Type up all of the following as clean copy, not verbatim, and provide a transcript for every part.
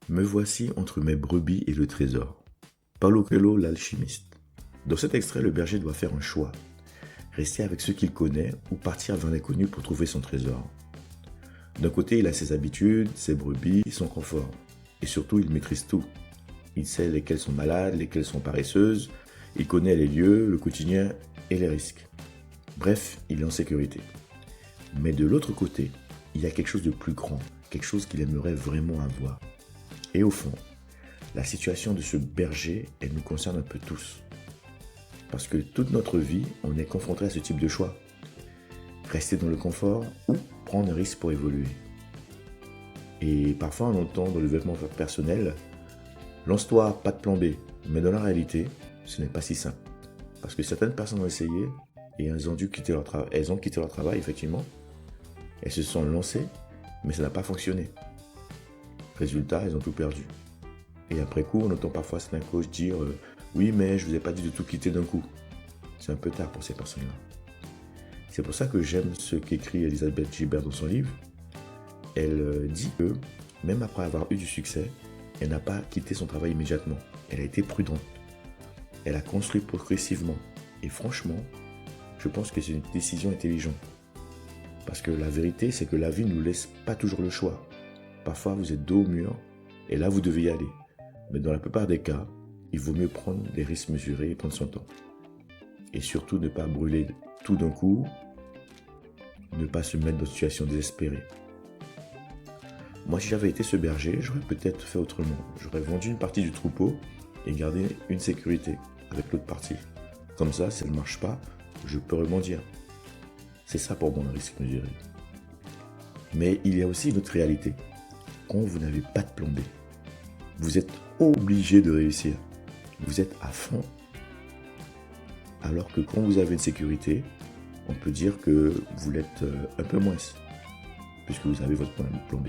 Me voici entre mes brebis et le trésor. Paulo Coelho, l'alchimiste. Dans cet extrait, le berger doit faire un choix. Rester avec ceux qu'il connaît ou partir vers l'inconnu pour trouver son trésor. D'un côté, il a ses habitudes, ses brebis, son confort. Et surtout, il maîtrise tout. Il sait lesquelles sont malades, lesquelles sont paresseuses. Il connaît les lieux, le quotidien et les risques. Bref, il est en sécurité. Mais de l'autre côté, il y a quelque chose de plus grand, quelque chose qu'il aimerait vraiment avoir. Et au fond, la situation de ce berger, elle nous concerne un peu tous. Parce que toute notre vie, on est confronté à ce type de choix. Rester dans le confort ou prendre un risque pour évoluer. Et parfois, on entend dans le développement personnel, lance-toi, pas de plan B. Mais dans la réalité, ce n'est pas si simple. Parce que certaines personnes ont essayé et elles ont quitté leur travail, effectivement. Elles se sont lancées, mais ça n'a pas fonctionné. Résultat, elles ont tout perdu. Et après coup, on entend parfois certains coachs dire oui, mais je ne vous ai pas dit de tout quitter d'un coup. C'est un peu tard pour ces personnes-là. C'est pour ça que j'aime ce qu'écrit Elisabeth Gilbert dans son livre. Elle dit que, même après avoir eu du succès, elle n'a pas quitté son travail immédiatement. Elle a été prudente. Elle a construit progressivement. Et franchement, je pense que c'est une décision intelligente. Parce que la vérité, c'est que la vie ne nous laisse pas toujours le choix. Parfois, vous êtes dos au mur, et là, vous devez y aller. Mais dans la plupart des cas, il vaut mieux prendre des risques mesurés et prendre son temps. Et surtout, ne pas brûler tout d'un coup, ne pas se mettre dans une situation désespérée. Moi, si j'avais été ce berger, j'aurais peut-être fait autrement. J'aurais vendu une partie du troupeau et gardé une sécurité avec l'autre partie. Comme ça, si elle ne marche pas, je peux rebondir. C'est ça pour moi un risque mesuré. Mais il y a aussi une autre réalité. Quand vous n'avez pas de plan B, vous êtes obligé de réussir. Vous êtes à fond. Alors que quand vous avez une sécurité, on peut dire que vous l'êtes un peu moins, puisque vous avez votre plan B.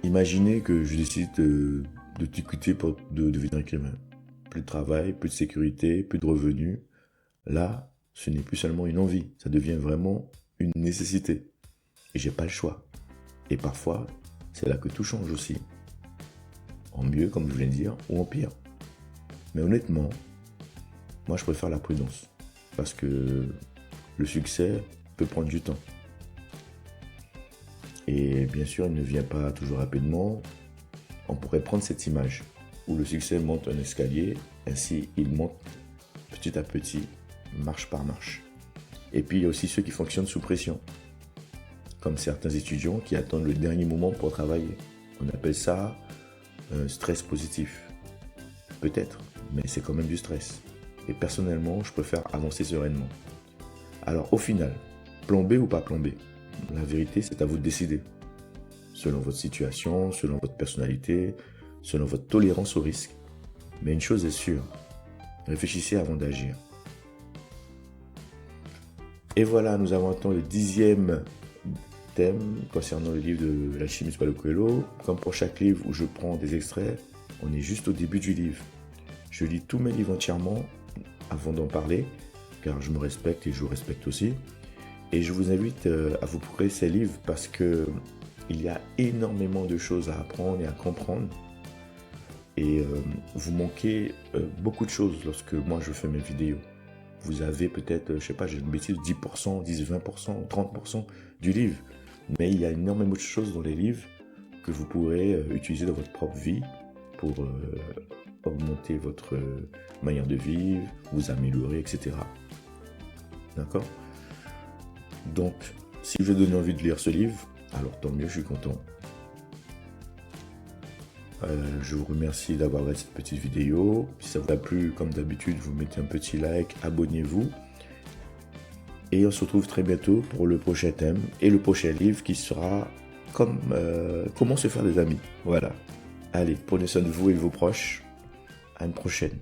Imaginez que je décide de tout quitter pour devenir écrivain. Plus de travail, plus de sécurité, plus de revenus. Là, ce n'est plus seulement une envie, ça devient vraiment une nécessité. Et j'ai pas le choix. Et parfois, c'est là que tout change aussi. En mieux, comme je viens de dire, ou en pire. Mais honnêtement, moi je préfère la prudence. Parce que le succès peut prendre du temps. Et bien sûr, il ne vient pas toujours rapidement. On pourrait prendre cette image où le succès monte un escalier, ainsi il monte petit à petit, marche par marche. Et puis il y a aussi ceux qui fonctionnent sous pression, comme certains étudiants qui attendent le dernier moment pour travailler. On appelle ça un stress positif. Peut-être, mais c'est quand même du stress. Et personnellement, je préfère avancer sereinement. Alors au final, plan B ou pas plan B? La vérité, c'est à vous de décider. Selon votre situation, selon votre personnalité, selon votre tolérance au risque. Mais une chose est sûre, réfléchissez avant d'agir. Et voilà, nous avons atteint le 10e thème concernant le livre de l'alchimiste Paulo Coelho. Comme pour chaque livre où je prends des extraits, on est juste au début du livre. Je lis tous mes livres entièrement avant d'en parler, car je me respecte et je vous respecte aussi. Et je vous invite à vous procurer ces livres parce que il y a énormément de choses à apprendre et à comprendre. Et vous manquez beaucoup de choses lorsque moi je fais mes vidéos. Vous avez peut-être, je sais pas, j'ai une bêtise, 10%, 10, 20%, 30% du livre. Mais il y a énormément de choses dans les livres que vous pourrez utiliser dans votre propre vie pour augmenter votre manière de vivre, vous améliorer, etc. D'accord ? Donc, si je vous ai donné envie de lire ce livre, alors tant mieux, je suis content. Je vous remercie d'avoir regardé cette petite vidéo. Si ça vous a plu, comme d'habitude, vous mettez un petit like, abonnez-vous. Et on se retrouve très bientôt pour le prochain thème et le prochain livre qui sera comment se faire des amis. Voilà. Allez, prenez soin de vous et de vos proches. À une prochaine.